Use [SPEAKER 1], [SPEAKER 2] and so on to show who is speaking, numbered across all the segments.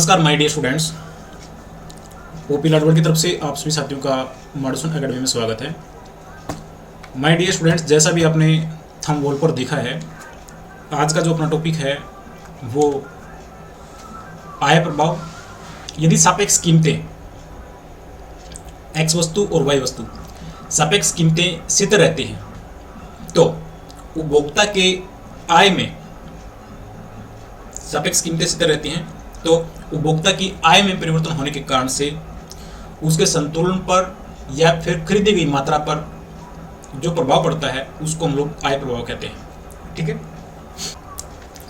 [SPEAKER 1] नमस्कार my dear students, OP लाडवाल की तरफ से आप सभी साथियों का मॉडर्न एकेडमी में स्वागत है। माय डियर स्टूडेंट्स, जैसा भी आपने थंबनेल पर देखा है, आज का जो अपना टॉपिक है वो आय प्रभाव यदि सापेक्ष कीमतें एक्स वस्तु और वाई वस्तु सापेक्ष कीमतें स्थिर रहती हैं तो उपभोक्ता के आय में सापेक्ष कीमतें स्थिर रहती हैं तो उपभोक्ता की आय में परिवर्तन होने के कारण से उसके संतुलन पर या फिर खरीदी गई मात्रा पर जो प्रभाव पड़ता है उसको हम लोग आय प्रभाव कहते हैं। ठीक है,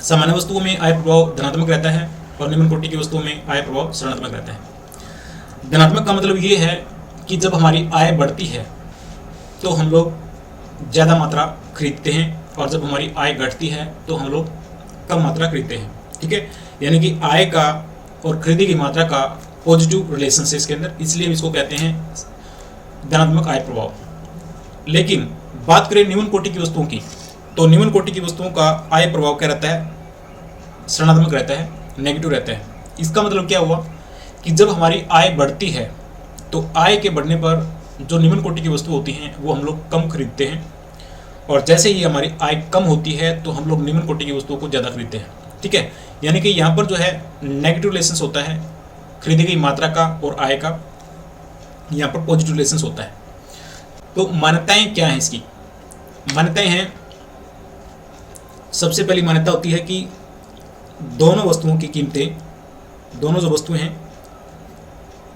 [SPEAKER 1] सामान्य वस्तुओं में आय प्रभाव धनात्मक रहता है और निम्न कोटि की वस्तुओं में आय प्रभाव ऋणात्मक रहता है। धनात्मक का मतलब ये है कि जब हमारी आय बढ़ती है तो हम लोग ज़्यादा मात्रा खरीदते हैं और जब हमारी आय घटती है तो हम लोग कम मात्रा खरीदते हैं। ठीक है, यानी कि आय का और खरीदी की मात्रा का पॉजिटिव रिलेशन है इसके अंदर, इसलिए हम इसको कहते हैं धनात्मक आय प्रभाव। लेकिन बात करें निम्न कोटि की वस्तुओं की, तो निम्न कोटि की वस्तुओं का आय प्रभाव क्या रहता है? ऋणात्मक रहता है, नेगेटिव रहता है। इसका मतलब क्या हुआ कि जब हमारी आय बढ़ती है तो आय के बढ़ने पर जो निम्न कोटि की वस्तु होती हैं वो हम लोग कम खरीदते हैं, और जैसे ही हमारी आय कम होती है तो हम लोग निम्न कोटि की वस्तुओं को ज़्यादा खरीदते हैं। ठीक है, यानी कि यहाँ पर जो है नेगेटिव रिलेशंस होता है खरीदी गई मात्रा का और आय का, यहाँ पर पॉजिटिव रिलेशंस होता है। तो मान्यताएं क्या हैं इसकी? मान्यताएं हैं, सबसे पहली मान्यता होती है कि दोनों वस्तुओं की कीमतें, दोनों जो वस्तुएं हैं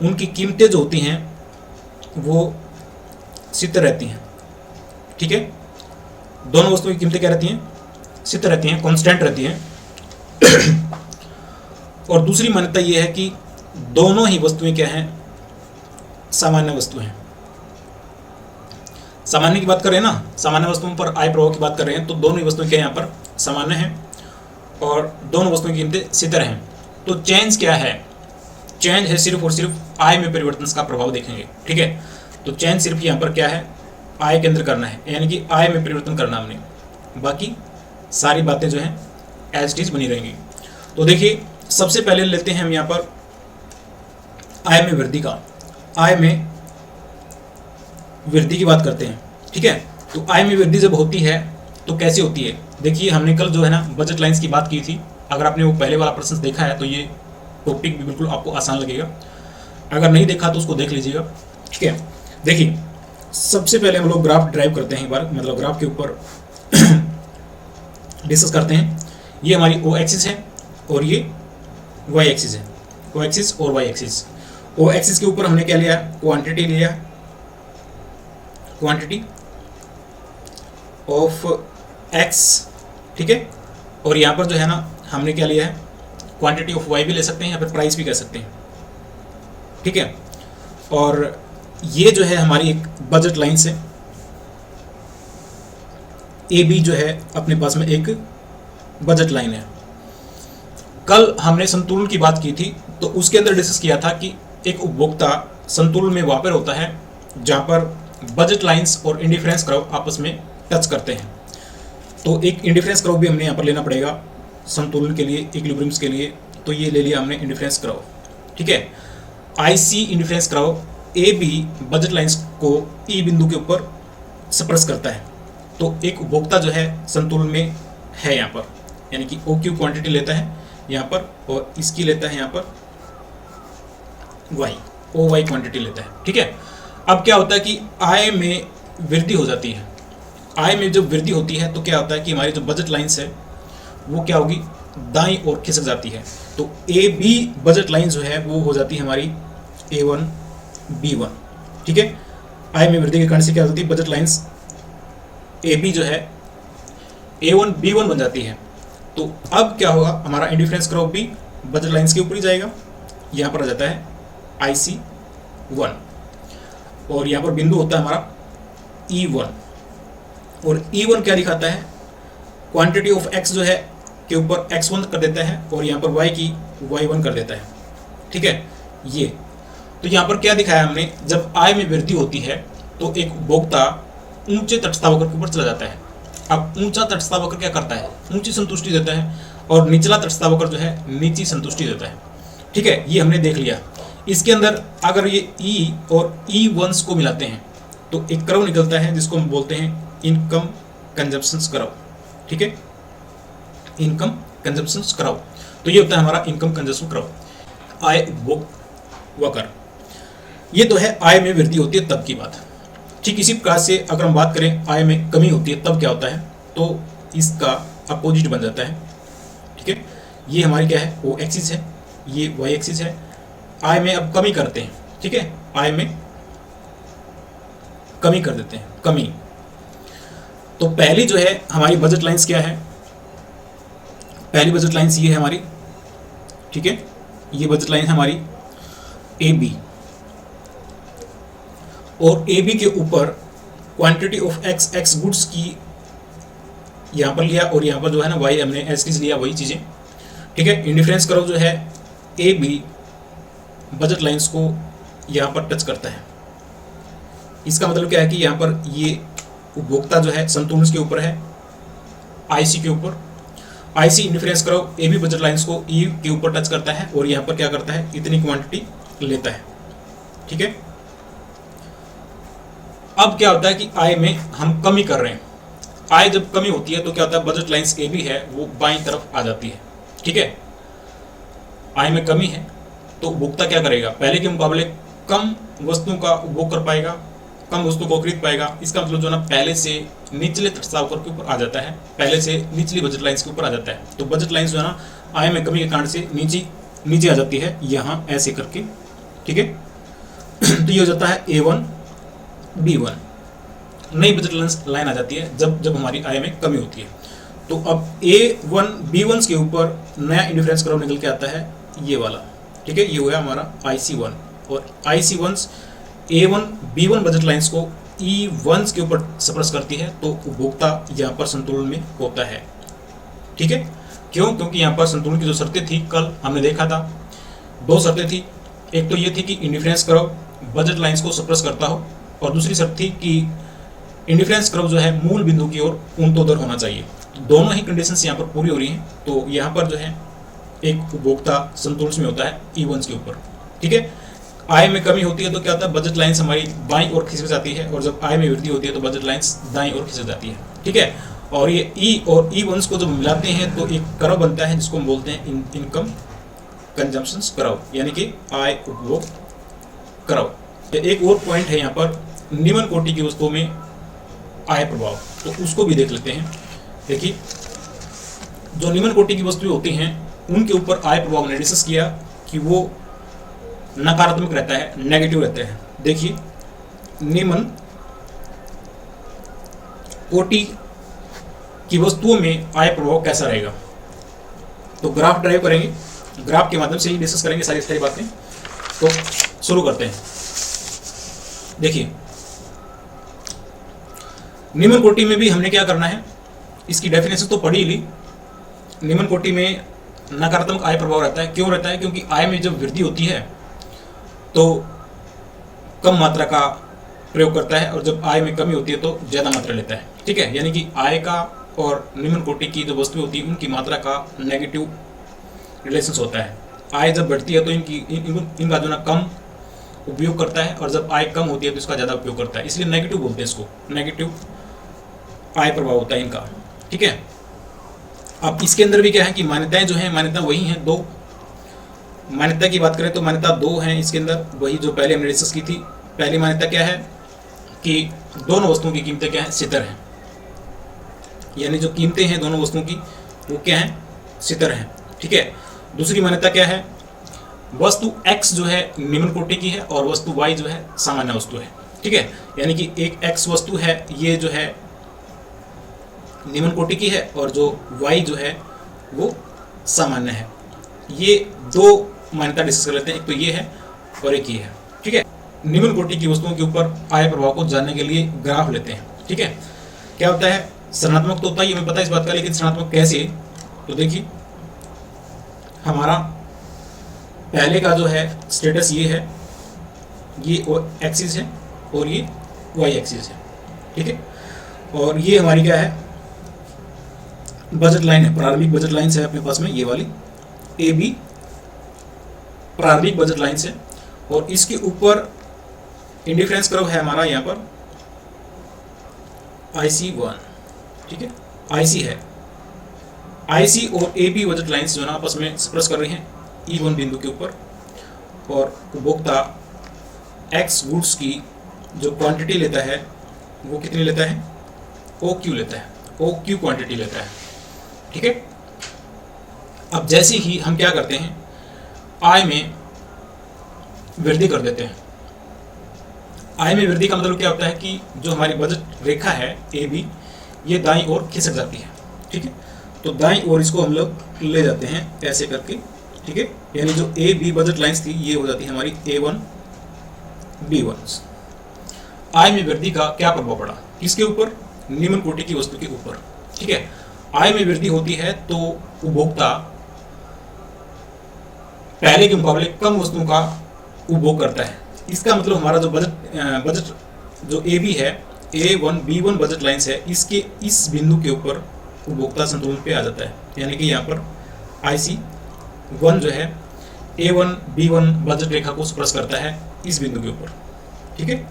[SPEAKER 1] उनकी कीमतें जो होती हैं वो स्थिर रहती हैं। ठीक है, दोनों वस्तुओं की कीमतें क्या रहती हैं? स्थिर रहती हैं, कांस्टेंट रहती हैं। और दूसरी मान्यता यह है कि दोनों ही वस्तुएं क्या हैं? सामान्य वस्तुएं हैं। सामान्य की बात कर रहे हैं ना, सामान्य वस्तुओं पर आय प्रभाव की बात कर रहे हैं, तो दोनों ही वस्तुएं क्या यहाँ पर सामान्य हैं और दोनों वस्तुओं की कीमतें स्थिर हैं। तो चेंज क्या है? चेंज है सिर्फ और सिर्फ आय में परिवर्तन का प्रभाव देखेंगे। ठीक है, तो चेंज सिर्फ यहाँ पर क्या है? आय के अंदर करना है, यानी कि आय में परिवर्तन करना हमने, बाकी सारी बातें जो हैं एज इट इज बनी रहेंगी। तो देखिए, सबसे पहले लेते हैं हम यहाँ पर आय में वृद्धि का। आय में वृद्धि की बात करते हैं। ठीक है, तो आय में वृद्धि जब होती है तो कैसे होती है? देखिए, हमने कल जो है ना बजट लाइंस की बात की थी। अगर आपने वो पहले वाला प्रश्न देखा है तो ये टॉपिक भी बिल्कुल आपको आसान लगेगा, अगर नहीं देखा तो उसको देख लीजिएगा। ठीक है, देखिए सबसे पहले हम लोग ग्राफ ड्राइव करते हैं एक बार, मतलब ग्राफ के ऊपर डिस्कस करते हैं। ये हमारी ओ एक्सिस है और ये वाई एक्सिस है। ओ एक्सिस और वाई एक्सिस। ओ एक्सिस के ऊपर हमने क्या लिया? क्वांटिटी लिया, क्वांटिटी ऑफ एक्स। ठीक है, और यहाँ पर जो है ना हमने क्या लिया है? क्वांटिटी ऑफ वाई भी ले सकते हैं या फिर प्राइस भी कह सकते हैं। ठीक है, और ये जो है हमारी एक बजट लाइन से ए बी जो है अपने पास में एक बजट लाइन है। कल हमने संतुलन की बात की थी तो उसके अंदर डिस्कस किया था कि एक उपभोक्ता संतुलन में वहाँ पर होता है जहाँ पर बजट लाइंस और इंडिफरेंस कर्व आपस में टच करते हैं। तो एक इंडिफरेंस कर्व भी हमने यहाँ पर लेना पड़ेगा संतुलन के लिए, इक्विलिब्रियम के लिए। तो ये ले लिया हमने इंडिफरेंस कर्व। ठीक है, IC indifference curve A B budget lines को ई बिंदु के ऊपर स्पर्श करता है। तो एक उपभोक्ता जो है संतुलन में है यहाँ पर, यानी कि ओ क्यू क्वांटिटी लेता है यहाँ पर और इसकी लेता है यहाँ पर वाई, ओ वाई क्वांटिटी लेता है। ठीक है, अब क्या होता है कि आय में वृद्धि हो जाती है। आय में जब वृद्धि होती है तो क्या होता है कि हमारी जो बजट लाइन्स है वो क्या होगी? दाईं ओर खिसक जाती है। तो ए बी बजट लाइन जो है वो हो जाती है हमारी A1 B1। ठीक है, आय में वृद्धि के कारण से क्या होती है? बजट लाइन्स ए बी जो है A1 B1 बन जाती है। तो अब क्या होगा? हमारा इंडिफरेंस कर्व भी बजट लाइन्स के ऊपर ही जाएगा। यहाँ पर आ जाता है IC1 और यहाँ पर बिंदु होता है हमारा E1। और E1 क्या दिखाता है? क्वांटिटी ऑफ x जो है के ऊपर x1 कर देता है और यहाँ पर y की y1 कर देता है। ठीक है, ये तो यहाँ पर क्या दिखाया हमने? जब आय में वृद्धि होती है तो एक उपभोक्ता ऊंचे तटस्थ वक्र के ऊपर चला जाता है। अब ऊंचा तटस्थ वक्र क्या करता है? ऊंची संतुष्टि देता है और निचला तटस्थ वक्र जो है नीची संतुष्टि देता है। ठीक है, ये हमने देख लिया। इसके अंदर अगर ये ई और ई वंस को मिलाते हैं तो एक कर्व निकलता है जिसको हम बोलते हैं इनकम कंजप्शंस कर्व। ठीक है, इनकम कंजप्शंस कर्व। तो ये होता है हमारा इनकम कंजप्शन कर्व, आय उपभोग वक्र। ये तो है आय में वृद्धि होती है तब की बात। ठीक इसी प्रकार से अगर हम बात करें आय में कमी होती है तब क्या होता है, तो इसका अपोजिट बन जाता है। ठीक है, ये हमारी क्या है, वो एक्सिस है, ये वाई एक्सिस है। आय में अब कमी करते हैं। ठीक है, आय में कमी कर देते हैं, कमी। तो पहली जो है हमारी बजट लाइंस क्या है, पहली बजट लाइंस ये है हमारी। ठीक है, ये बजट लाइन है हमारी ए बी, और ए बी के ऊपर quantity of x, x goods की यहाँ पर लिया, और यहाँ पर जो है ना वाई हमने एस की लिया, वही चीज़ें। ठीक है, इंडिफरेंस कर्व जो है ए बी बजट लाइंस को यहाँ पर टच करता है। इसका मतलब क्या है कि यहाँ पर ये उपभोक्ता जो है संतुलन के ऊपर है, आईसी के ऊपर। IC indifference curve A B budget lines को ई के ऊपर टच करता है, और यहाँ पर क्या करता है, इतनी क्वांटिटी लेता है। ठीक है, अब क्या होता है कि आय में हम कमी कर रहे हैं। आय जब कमी होती है तो क्या होता है, बजट लाइंस ए बी है वो बाईं तरफ आ जाती है। ठीक है, आय में कमी है तो उपभोक्ता क्या करेगा, पहले के मुकाबले कम वस्तुओं का उपभोग कर पाएगा, कम वस्तुओं को खरीद पाएगा। इसका मतलब जो ना पहले से निचले प्रस्तावकर के ऊपर आ जाता है, पहले से निचली बजट लाइंस के ऊपर आ जाता है। तो बजट लाइंस जो है ना आय में कमी के कारण से नीचे आ जाती है, यहाँ ऐसे करके। ठीक है, तो ये हो जाता है A1 B1, नई बजट लाइन आ जाती है जब हमारी आय में कमी होती है। तो अब A1 B1 के ऊपर नया इंडिफरेंस कर्व निकल के आता है, ये वाला। ठीक है, ये हुआ हमारा IC1, और IC1 A1 B1 budget lines को E1 के ऊपर सप्रेस करती है, तो उपभोक्ता यहाँ पर संतुलन में होता है। ठीक है, क्यों, क्योंकि यहाँ पर संतुलन की जो शर्तें थी कल हमने देखा था, दो शर्तें थी। एक तो ये थी कि इंडिफरेंस कर्व बजट लाइंस को सप्रेस करता हो, और दूसरी शर्त थी कि इंडिफरेंस कर्व जो है मूल बिंदु की ओर ऊंटोदर होना चाहिए। दोनों ही कंडीशंस यहाँ पर पूरी हो रही हैं, तो यहाँ पर जो है एक उपभोक्ता संतुलन में होता है E1 के ऊपर। ठीक है, आय में कमी होती है तो क्या होता है, बजट लाइंस हमारी बाईं ओर खिसक जाती है, और जब आय में वृद्धि होती है तो बजट लाइंस दाईं ओर खिसक जाती है। ठीक है, और ये ई और E1 को जब मिलाते हैं तो एक कर्व बनता है जिसको हम बोलते हैं इनकम कंजम्पशन कर्व, यानी कि आय उपभोग कर्व। एक और पॉइंट है यहाँ पर, निम्न कोटि की वस्तुओं में आय प्रभाव, तो उसको भी देख लेते हैं। देखिए, जो निम्न कोटि की वस्तुएं होती हैं उनके ऊपर आय प्रभाव ने डिस्कस किया कि वो नकारात्मक रहता है, नेगेटिव रहता है। देखिए, निम्न कोटि की वस्तुओं में आय प्रभाव कैसा रहेगा, तो ग्राफ ड्राइव करेंगे, ग्राफ के माध्यम से ही डिस्कस करेंगे सारी बातें। तो शुरू करते हैं। देखिए, निम्न कोटि में भी हमने क्या करना है, इसकी डेफिनेशन तो पढ़ी ली। निम्न कोटि में नकारात्मक आय प्रभाव रहता है। क्यों रहता है, क्योंकि आय में जब वृद्धि होती है तो कम मात्रा का प्रयोग करता है, और जब आय में कमी होती है तो ज़्यादा मात्रा लेता है। ठीक है, यानी कि आय का और निम्न कोटि की जो वस्तुएं होती है उनकी मात्रा का नेगेटिव रिलेशन होता है। आय जब बढ़ती है तो इनका जो ना कम उपयोग करता है, और जब आय कम होती है तो इसका ज़्यादा उपयोग करता है, इसलिए नेगेटिव बोलते हैं इसको, नेगेटिव आय प्रभाव होता है इनका। ठीक है, अब इसके अंदर भी क्या है कि मान्यताएं जो हैं, मान्यता वही हैं दो। मान्यता की बात करें तो मान्यता दो हैं इसके अंदर, वही जो पहले हमने डिस्कस की थी। पहली मान्यता क्या है कि दोनों वस्तुओं की कीमतें क्या है, स्थिर हैं, यानी जो कीमतें हैं दोनों वस्तुओं की वो क्या है, स्थिर हैं। ठीक है, दूसरी मान्यता क्या है, वस्तु X जो है निम्न कोटि की है और वस्तु Y जो है सामान्य वस्तु है। ठीक है, यानी कि एक X वस्तु है, ये जो है निम्न कोटि की है, और जो Y जो है वो सामान्य है। ये दो मान्यता डिस्कस कर लेते हैं, एक तो ये है और एक ये है। ठीक है, निम्न कोटि की वस्तुओं के ऊपर आय प्रभाव को जानने के लिए ग्राफ लेते हैं। ठीक है, क्या होता है, सृजनात्मक तो होता ही हमें पता है इस बात का, लेकिन सृजनात्मक कैसे, तो देखिए हमारा पहले का जो है स्टेटस ये है, ये एक्सिस है और ये वाई एक्सिस है। ठीक है, और ये हमारी क्या है, बजट लाइन है, प्रारंभिक बजट लाइन है अपने पास में, ये वाली AB प्रारंभिक बजट लाइन से, और इसके ऊपर इंडिफरेंस कर्व है हमारा यहाँ पर IC1, ठीक है, IC है। IC और AB बजट लाइन्स जो है ना आपस में स्पर्श कर रही हैं E1 बिंदु के ऊपर, और उपभोक्ता X गुड्स की जो क्वांटिटी लेता है वो कितनी लेता है, OQ लेता है, OQ क्वांटिटी लेता है, ठीक है। अब जैसे ही हम क्या करते हैं, आय में वृद्धि कर देते हैं। आय में वृद्धि का मतलब क्या होता है कि जो हमारी बजट रेखा है AB, ये दाईं ओर खिसक जाती है, ठीक है। तो दाईं ओर इसको हम लोग ले जाते हैं ऐसे करके, ठीक है। यानी जो AB बजट लाइंस थी ये हो जाती है हमारी A1 B1। आय में वृद्धि का क्या प्रभाव पड़ा, किसके ऊपर, निम्न कोटि की वस्तु के ऊपर, ठीक है। आय में वृद्धि होती है तो उपभोक्ता पहले के मुकाबले कम वस्तुओं का उपभोग करता है। इसका मतलब हमारा जो बजट जो AB है, A1 B1 बजट लाइन्स है, इसके इस बिंदु के ऊपर उपभोक्ता संतुलन पे आ जाता है। यानी कि यहाँ पर IC1 जो है A1 B1 बजट रेखा को स्पर्श करता है इस बिंदु के ऊपर, ठीक है।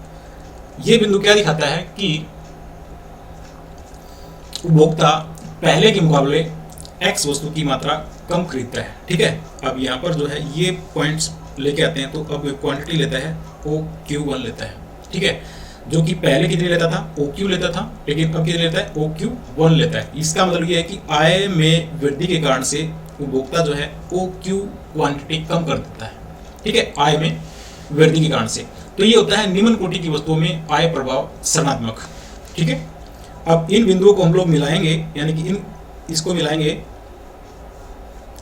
[SPEAKER 1] ये बिंदु क्या दिखाता है कि उपभोक्ता पहले के मुकाबले X वस्तु की मात्रा कम खरीदता है, ठीक है। अब यहाँ पर जो है ये पॉइंट्स लेके आते हैं, तो अब क्वांटिटी लेता है OQ1 लेता है, ठीक है। जो कि पहले कितने लेता था, OQ लेता था, लेकिन अब कितने लेता है, OQ1 लेता है। इसका मतलब ये है कि आय में वृद्धि के कारण से उपभोक्ता जो है OQ क्वांटिटी कम कर देता है, ठीक है, आय में वृद्धि के कारण से। तो ये होता है निम्न कोटि की वस्तुओं में आय प्रभाव सृजनात्मक, ठीक है। अब इन बिंदुओं को हम लोग मिलाएंगे, यानी कि इसको मिलाएंगे,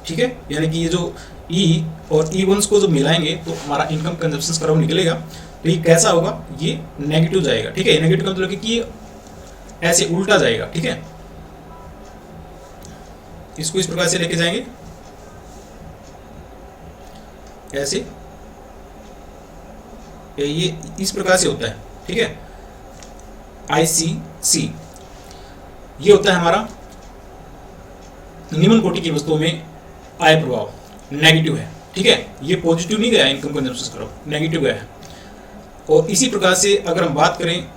[SPEAKER 1] ठीक है। यानी कि ये जो E और E1 को जो मिलाएंगे तो हमारा इनकम कंजप्शन कर्व निकलेगा। तो ये कैसा होगा, ये नेगेटिव जाएगा, ठीक है। नेगेटिव का मतलब कि ये ऐसे उल्टा जाएगा, ठीक है। इसको इस प्रकार से लेके जाएंगे, ऐसे, ये इस प्रकार से होता है, ठीक है। ICC ये होता है हमारा निम्न कोटि की वस्तुओं में आय प्रभाव, नेगेटिव है, ठीक है। ये पॉजिटिव नहीं गया, इनकम कंजप्शन कर्व नेगेटिव गया है। और इसी प्रकार से अगर हम बात करें,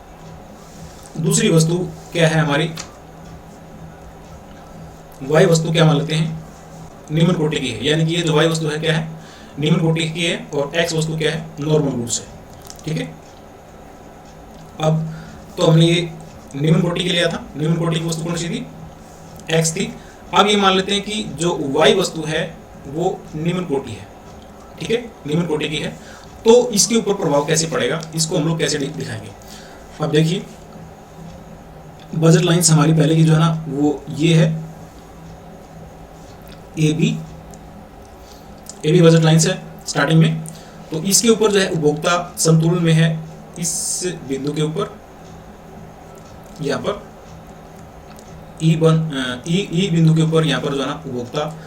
[SPEAKER 1] दूसरी वस्तु क्या है हमारी, Y वस्तु क्या मान लेते हैं, निम्न कोटि की है। यानी कि ये जो Y वस्तु है क्या है, निम्न कोटि की है, और X वस्तु क्या है, नॉर्मल गुड्स है, ठीक है। अब तो हमने ये निम्न कोटि के लिया था, निम्न कोटि की वस्तु कौन सी थी, X थी। अब ये मान लेते हैं कि जो Y वस्तु है वो निम्न कोटि है, ठीक है, निम्न कोटि की है। तो इसके ऊपर प्रभाव कैसे पड़ेगा, इसको हम लोग कैसे दिखाएंगे। अब देखिए, बजट लाइन्स हमारी पहले की जो है ना वो ये है AB बजट लाइन्स है स्टार्टिंग में। तो इसके ऊपर जो है उपभोक्ता संतुलन में है इस बिंदु के ऊपर, यहाँ पर E बिंदु के ऊपर, यहाँ पर जो है ना उपभोक्ता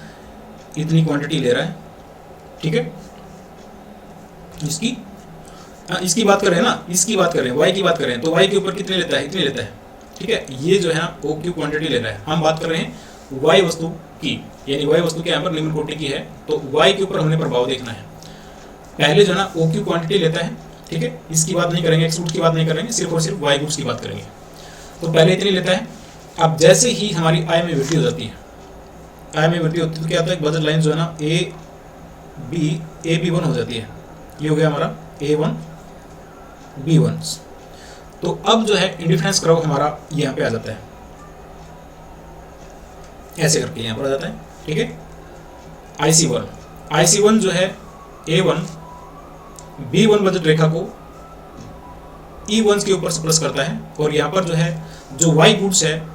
[SPEAKER 1] इतनी क्वांटिटी ले रहा है, ठीक है। इसकी बात कर रहे हैं ना, इसकी बात कर रहे हैं, Y की बात कर रहे हैं, तो Y के ऊपर कितने लेता है, इतने लेता है, ठीक है। ये जो है OQ क्वांटिटी ले रहा है। हम बात कर रहे हैं Y वस्तु की, यानी Y वस्तु के यहाँ पर निम्न कोटि की है, तो Y के ऊपर हमने प्रभाव देखना है। पहले जो है ना OQ क्वांटिटी लेता है, ठीक है। इसकी बात नहीं करेंगे, X गुड्स की बात नहीं करेंगे, सिर्फ और सिर्फ Y गुड्स की बात करेंगे। तो पहले इतनी लेता है। अब जैसे ही हमारी आय में वृद्धि हो जाती है, आय में वृद्धि होती है तो क्या होता है, बजट लाइन जो है ना AB1 हो जाती है। ये हो गया हमारा A1 B1। तो अब जो है इंडिफरेंस कर्व हमारा यहाँ पे आ जाता है, ऐसे करके यहाँ पर आ जाता है, ठीक है। IC1 जो है A1 B1 बजट रेखा को E1 के ऊपर स्पर्श करता है, और यहाँ पर जो है जो Y गुड्स है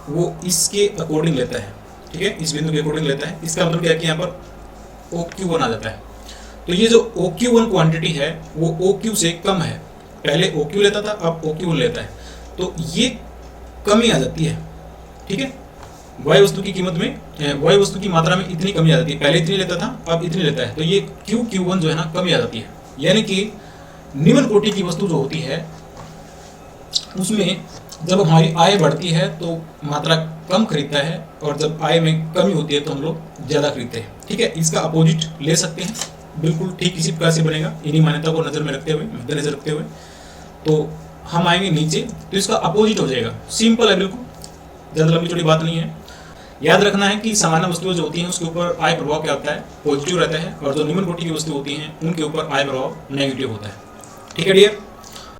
[SPEAKER 1] वो इसके अकॉर्डिंग लेता है, ठीक है, इस बिंदु के अकॉर्डिंग लेता है। इसका मतलब क्या है कि यहाँ पर OQ1 आ जाता है। तो ये जो OQ1 क्वांटिटी है वो OQ से कम है, पहले OQ लेता था, अब OQ1 लेता है, तो ये कमी आ जाती है, ठीक है। Y वस्तु की कीमत में, Y वस्तु की मात्रा में इतनी कमी आ जाती है, पहले इतनी लेता था, अब इतनी लेता है, तो ये QQ1 जो है ना कमी आ जाती है। यानी कि निम्न कोटि की वस्तु जो होती है उसमें जब हमारी आय बढ़ती है तो मात्रा कम खरीदता है, और जब आय में कमी होती है तो हम लोग ज़्यादा खरीदते हैं, ठीक है। इसका अपोजिट ले सकते हैं, बिल्कुल ठीक इसी प्रकार से बनेगा, इन्हीं मान्यता को नज़र में रखते हुए, मद्देनजर रखते हुए। तो हम आएंगे नीचे तो इसका अपोजिट हो जाएगा। सिंपल है, बिल्कुल ज़्यादा लंबी चौड़ी बात नहीं है। याद रखना है कि सामान्य वस्तुएं जो होती हैं उसके ऊपर आय प्रभाव क्या होता है, पॉजिटिव रहता है, और जो निम्न कोटि की वस्तु होती हैं उनके ऊपर आय प्रभाव नेगेटिव होता है। ठीक है डियर।